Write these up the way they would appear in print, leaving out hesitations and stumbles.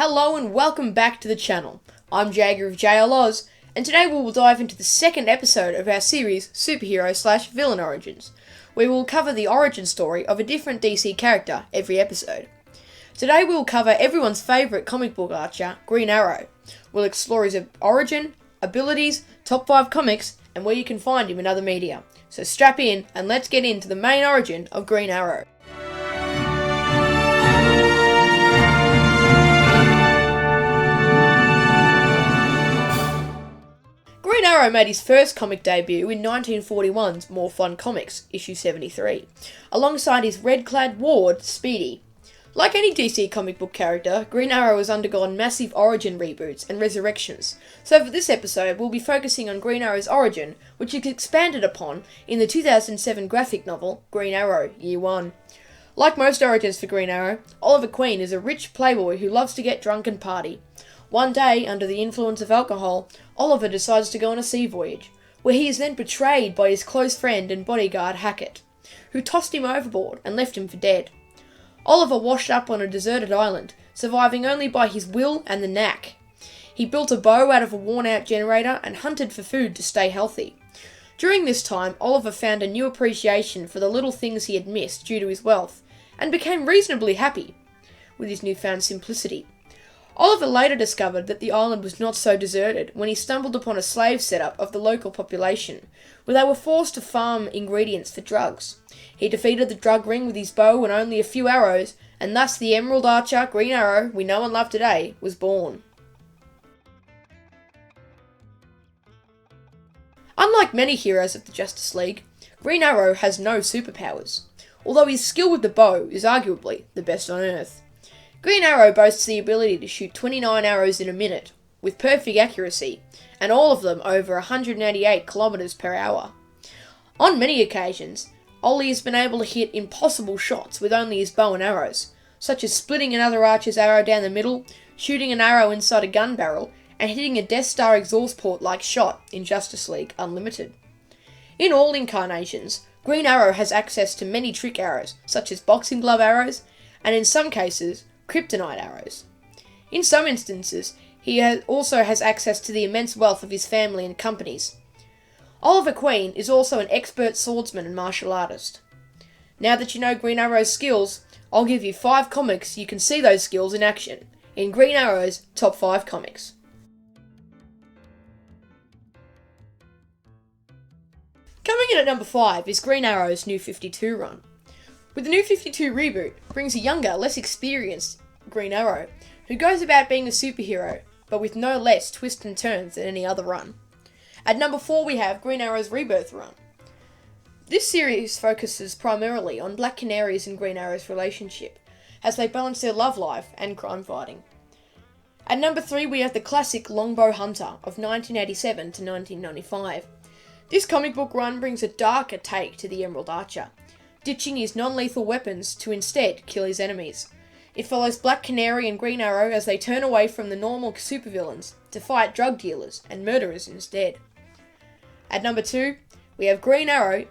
Hello and welcome back to the channel. I'm Jagger of JL Oz, and today we will dive into the second episode of our series Superhero/Villain Origins, where we will cover the origin story of a different DC character every episode. Today we will cover everyone's favourite comic book archer, Green Arrow. We'll explore his origin, abilities, top 5 comics, and where you can find him in other media. So strap in and let's get into the main origin of Green Arrow. Green Arrow made his first comic debut in 1941's More Fun Comics, issue 73, alongside his red-clad ward, Speedy. Like any DC comic book character, Green Arrow has undergone massive origin reboots and resurrections, so for this episode we'll be focusing on Green Arrow's origin, which is expanded upon in the 2007 graphic novel Green Arrow, Year 1. Like most origins for Green Arrow, Oliver Queen is a rich playboy who loves to get drunk and party. One day, under the influence of alcohol, Oliver decides to go on a sea voyage, where he is then betrayed by his close friend and bodyguard Hackett, who tossed him overboard and left him for dead. Oliver washed up on a deserted island, surviving only by his will and the knack. He built a bow out of a worn-out generator and hunted for food to stay healthy. During this time, Oliver found a new appreciation for the little things he had missed due to his wealth, and became reasonably happy with his newfound simplicity. Oliver later discovered that the island was not so deserted when he stumbled upon a slave setup of the local population, where they were forced to farm ingredients for drugs. He defeated the drug ring with his bow and only a few arrows, and thus the Emerald Archer, Green Arrow, we know and love today, was born. Unlike many heroes of the Justice League, Green Arrow has no superpowers, although his skill with the bow is arguably the best on Earth. Green Arrow boasts the ability to shoot 29 arrows in a minute, with perfect accuracy, and all of them over 188 kilometers per hour. On many occasions, Ollie has been able to hit impossible shots with only his bow and arrows, such as splitting another archer's arrow down the middle, shooting an arrow inside a gun barrel, and hitting a Death Star exhaust port-like shot in Justice League Unlimited. In all incarnations, Green Arrow has access to many trick arrows, such as boxing glove arrows, and in some cases, kryptonite arrows. In some instances, he also has access to the immense wealth of his family and companies. Oliver Queen is also an expert swordsman and martial artist. Now that you know Green Arrow's skills, I'll give you 5 comics you can see those skills in action, in Green Arrow's top 5 comics. Coming in at number 5 is Green Arrow's New 52 run. With the New 52 reboot, brings a younger, less experienced Green Arrow, who goes about being a superhero, but with no less twists and turns than any other run. At number 4 we have Green Arrow's Rebirth run. This series focuses primarily on Black Canary's and Green Arrow's relationship, as they balance their love life and crime fighting. At number 3 we have the classic Longbow Hunter of 1987 to 1995. This comic book run brings a darker take to the Emerald Archer, ditching his non-lethal weapons to instead kill his enemies. It follows Black Canary and Green Arrow as they turn away from the normal supervillains to fight drug dealers and murderers instead. At number 2, we have Green Arrow,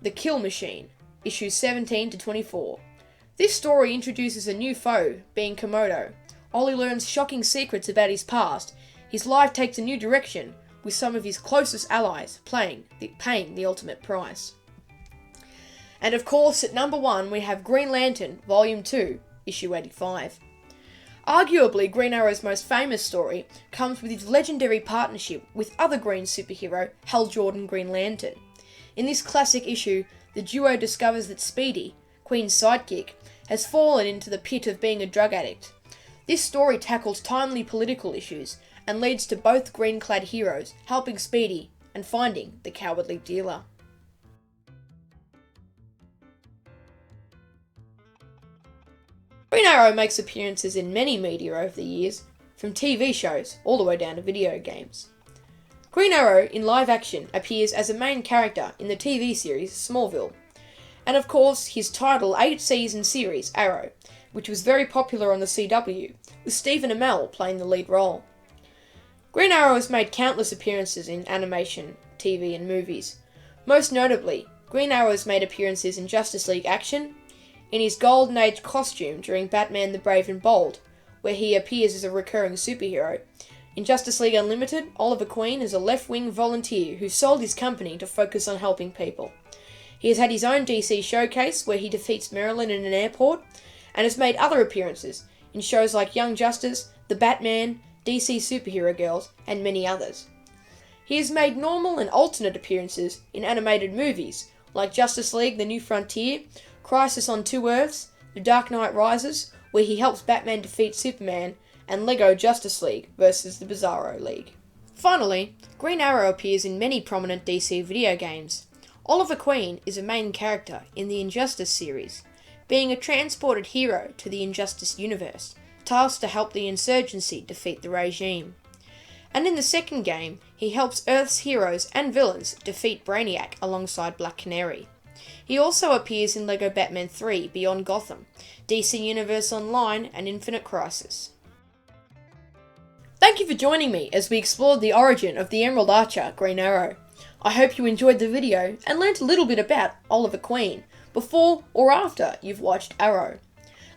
The Kill Machine, issues 17 to 24. This story introduces a new foe, being Komodo. Ollie learns shocking secrets about his past. His life takes a new direction, with some of his closest allies paying the ultimate price. And of course, at number 1, we have Green Lantern, Volume 2, Issue 85. Arguably, Green Arrow's most famous story comes with his legendary partnership with other Green superhero, Hal Jordan Green Lantern. In this classic issue, the duo discovers that Speedy, Queen's sidekick, has fallen into the pit of being a drug addict. This story tackles timely political issues and leads to both green-clad heroes helping Speedy and finding the cowardly dealer. Green Arrow makes appearances in many media over the years, from TV shows all the way down to video games. Green Arrow in live action appears as a main character in the TV series Smallville, and of course his title 8-season series Arrow, which was very popular on the CW, with Stephen Amell playing the lead role. Green Arrow has made countless appearances in animation, TV and movies. Most notably, Green Arrow has made appearances in Justice League Action, in his Golden Age costume during Batman the Brave and Bold, where he appears as a recurring superhero. In Justice League Unlimited, Oliver Queen is a left-wing volunteer who sold his company to focus on helping people. He has had his own DC showcase where he defeats Marilyn in an airport, and has made other appearances in shows like Young Justice, The Batman, DC Superhero Girls, and many others. He has made normal and alternate appearances in animated movies like Justice League The New Frontier, Crisis on Two Earths, The Dark Knight Rises, where he helps Batman defeat Superman, and Lego Justice League vs. the Bizarro League. Finally, Green Arrow appears in many prominent DC video games. Oliver Queen is a main character in the Injustice series, being a transported hero to the Injustice universe, tasked to help the insurgency defeat the regime. And in the second game, he helps Earth's heroes and villains defeat Brainiac alongside Black Canary. He also appears in LEGO Batman 3 Beyond Gotham, DC Universe Online, and Infinite Crisis. Thank you for joining me as we explored the origin of the Emerald Archer, Green Arrow. I hope you enjoyed the video and learnt a little bit about Oliver Queen before or after you've watched Arrow.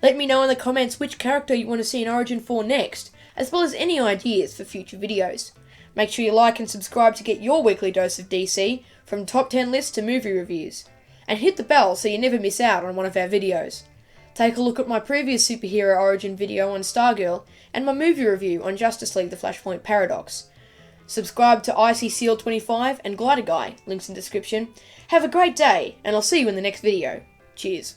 Let me know in the comments which character you want to see an origin for next, as well as any ideas for future videos. Make sure you like and subscribe to get your weekly dose of DC, from top 10 lists to movie reviews. And hit the bell so you never miss out on one of our videos. Take a look at my previous superhero origin video on Stargirl and my movie review on Justice League The Flashpoint Paradox. Subscribe to Icy Seal 25 and Glider Guy, links in description. Have a great day, and I'll see you in the next video. Cheers.